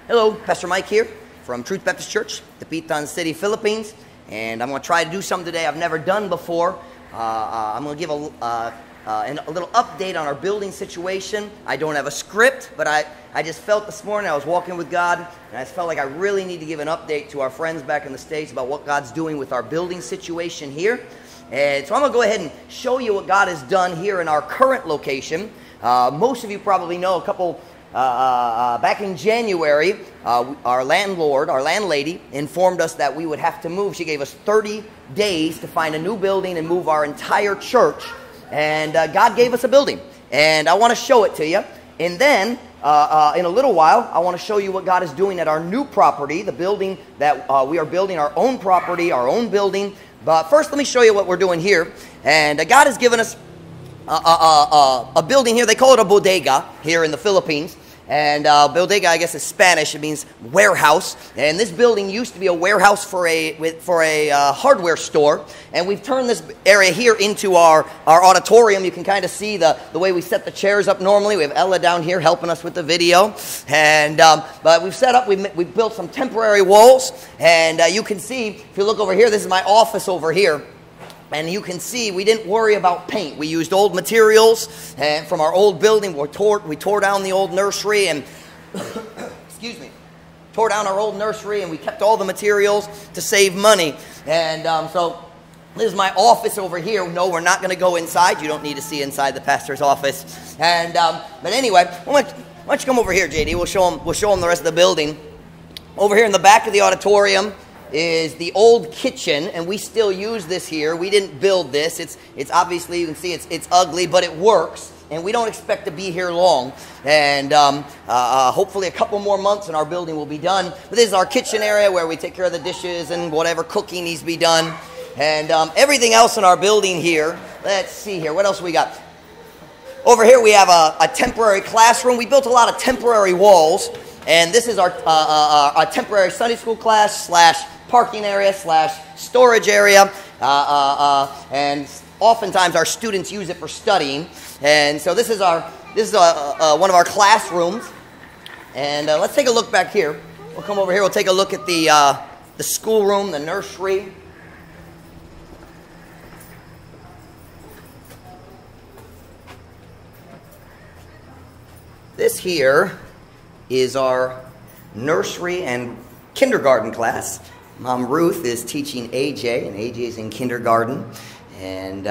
Hello, Pastor Mike here from Truth Baptist Church, Dapitan City, Philippines. And I'm going to try to do something today I've never done before. I'm going to give a little update on our building situation. I don't have a script, but I just felt this morning I was walking with God, and I just felt like I really need to give an update to our friends back in the States about what God's doing with our building situation here. And so I'm going to go ahead and show you what God has done here in our current location. Most of you probably know back in January, our landlady, informed us that we would have to move. She gave us 30 days to find a new building and move our entire church. And God gave us a building. And I want to show it to you. And then, in a little while, I want to show you what God is doing at our new property, the building that we are building, our own property, our own building. But first, let me show you what we're doing here. And God has given us a building here. They call it a bodega here in the Philippines. And bodega, I guess, is Spanish. It means warehouse. And this building used to be a warehouse for a hardware store. And we've turned this area here into our auditorium. You can kind of see the way we set the chairs up normally. We have Ella down here helping us with the video. And but we've set up, we've built some temporary walls. And you can see, if you look over here, this is my office over here. And you can see we didn't worry about paint. We used old materials from our old building. We tore down the old nursery and tore down our old nursery, and we kept all the materials to save money. And so this is my office over here. No, we're not going to go inside. You don't need to see inside the pastor's office. And but anyway, why don't you come over here, JD? We'll show them the rest of the building. Over here in the back of the auditorium is the old kitchen, and we still use this here. We didn't build this. It's obviously, you can see it's ugly, but it works, and we don't expect to be here long. And hopefully a couple more months and our building will be done. But this is our kitchen area where we take care of the dishes and whatever cooking needs to be done. And everything else in our building here, let's see here, what else we got? Over here we have a temporary classroom. We built a lot of temporary walls, and this is our temporary Sunday school class / parking area / storage area, and oftentimes our students use it for studying. And so this is one of our classrooms. And let's take a look back here. We'll come over here. We'll take a look at the schoolroom, the nursery. This here is our nursery and kindergarten class. Mom Ruth is teaching AJ, and AJ is in kindergarten. And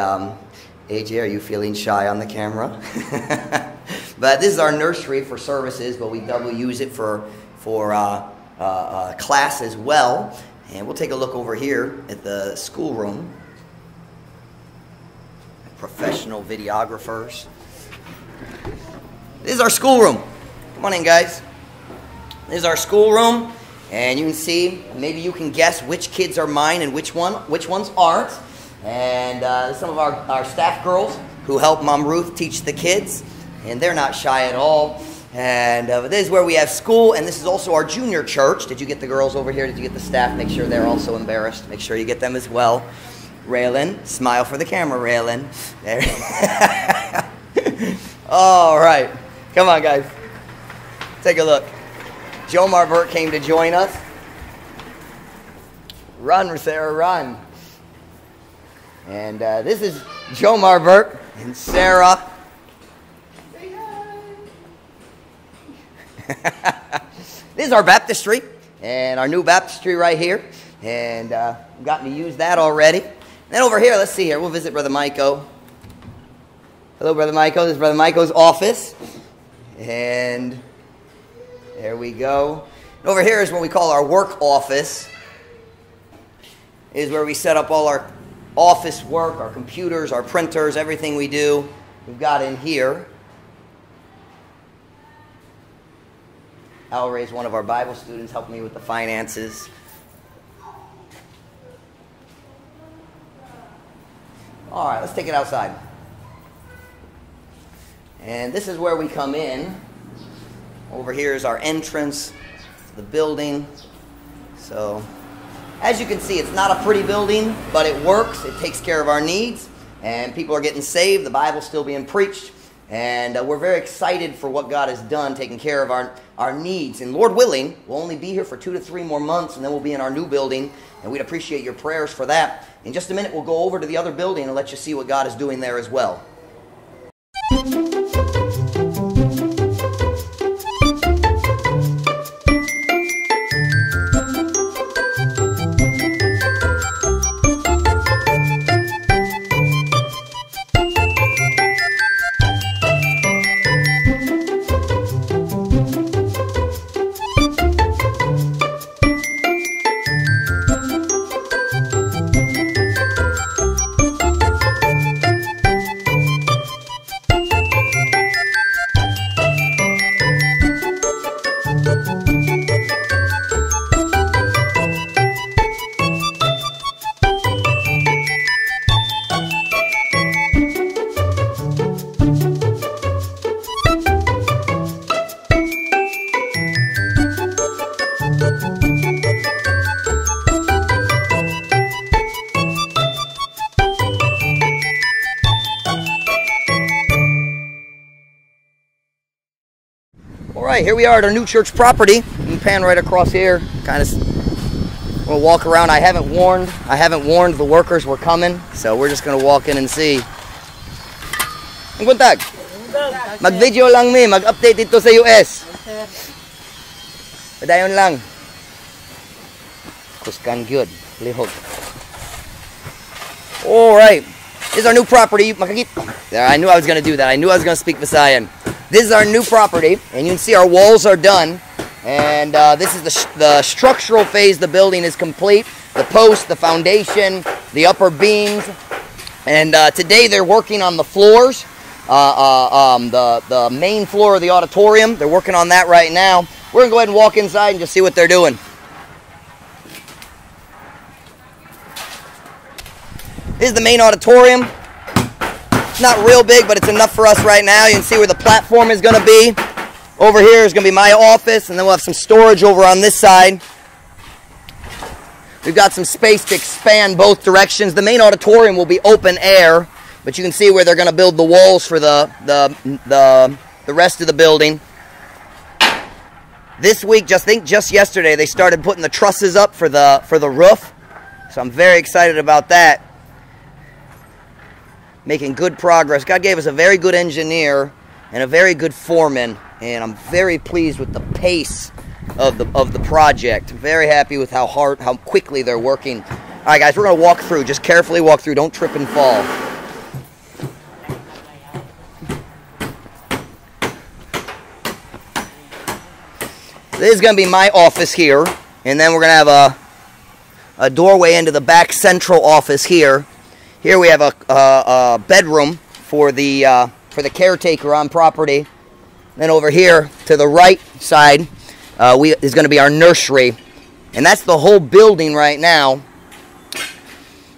AJ, are you feeling shy on the camera? But this is our nursery for services, but we double use it for class as well. And we'll take a look over here at the schoolroom. Professional videographers. This is our schoolroom. Come on in, guys. This is our schoolroom. And you can see, maybe you can guess which kids are mine and which ones aren't. And some of our staff girls who help Mom Ruth teach the kids. And they're not shy at all. And this is where we have school. And this is also our junior church. Did you get the girls over here? Did you get the staff? Make sure they're also embarrassed. Make sure you get them as well. Raylan, smile for the camera, Raylan. There. All right. Come on, guys. Take a look. Joe Marbert came to join us. Run, Sarah, run. And this is Joe Marbert and Sarah. Say hi. This is our baptistry, and our new baptistry right here. And we've gotten to use that already. Then over here, let's see here. We'll visit Brother Maiko. Hello, Brother Maiko. This is Brother Maiko's office. And there we go. And over here is what we call our work office. It is where we set up all our office work, our computers, our printers, everything we do. We've got in here. Al Ray is one of our Bible students, helping me with the finances. All right, let's take it outside. And this is where we come in. Over here is our entrance to the building. So, as you can see, it's not a pretty building, but it works. It takes care of our needs. And people are getting saved. The Bible's still being preached. And we're very excited for what God has done, taking care of our needs. And Lord willing, we'll only be here for 2 to 3 more months, and then we'll be in our new building. And we'd appreciate your prayers for that. In just a minute, we'll go over to the other building and let you see what God is doing there as well. Alright, here we are at our new church property. You can pan right across here. Kind of we'll walk around. I haven't warned the workers we're coming, so we're just gonna walk in and see. Ang buntag. Mag-video lang mi, mag-update ito sa US. Padayon lang. Kuskan good. Lihog. Alright. This is our new property. There, I knew I was gonna do that. I knew I was gonna speak Visayan. This is our new property, and you can see our walls are done, and this is the structural phase. The building is complete. The post, the foundation, the upper beams, and today they're working on the floors, the main floor of the auditorium. They're working on that right now. We're going to go ahead and walk inside and just see what they're doing. This is the main auditorium. Not real big, but it's enough for us right now. You can see where the platform is going to be. Over here is going to be my office, and then we'll have some storage over on this side. We've got some space to expand both directions. The main auditorium will be open air, but you can see where they're going to build the walls for the rest of the building. This week, just yesterday, they started putting the trusses up for the roof. So I'm very excited about that. Making good progress. God gave us a very good engineer and a very good foreman, and I'm very pleased with the pace of the project. I'm very happy with how quickly they're working. All right, guys, we're going to walk through. Just carefully walk through. Don't trip and fall. This is going to be my office here, and then we're going to have a doorway into the back central office here. Here we have a bedroom for the caretaker on property. Then over here to the right side is going to be our nursery, and that's the whole building right now.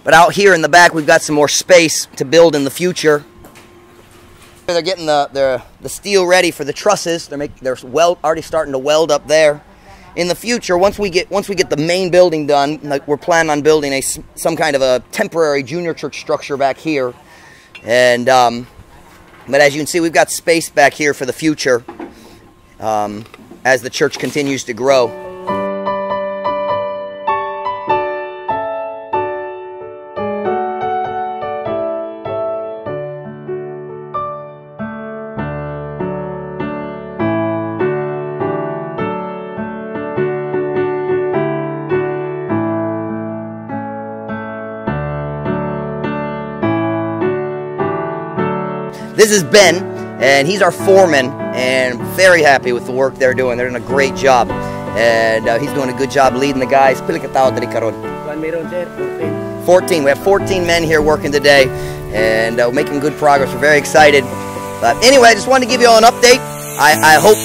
But out here in the back, we've got some more space to build in the future. They're getting the steel ready for the trusses. They're already starting to weld up there. In the future, once we get the main building done, like we're planning on building some kind of a temporary junior church structure back here, and but as you can see, we've got space back here for the future as the church continues to grow. This is Ben, and he's our foreman, and I'm very happy with the work they're doing. They're doing a great job, and he's doing a good job leading the guys. 14. We have 14 men here working today, and making good progress. We're very excited. But anyway, I just wanted to give you all an update. I hope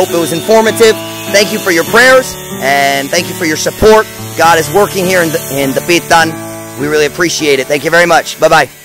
it was informative. Thank you for your prayers, and thank you for your support. God is working here in Dapitan. We really appreciate it. Thank you very much. Bye-bye.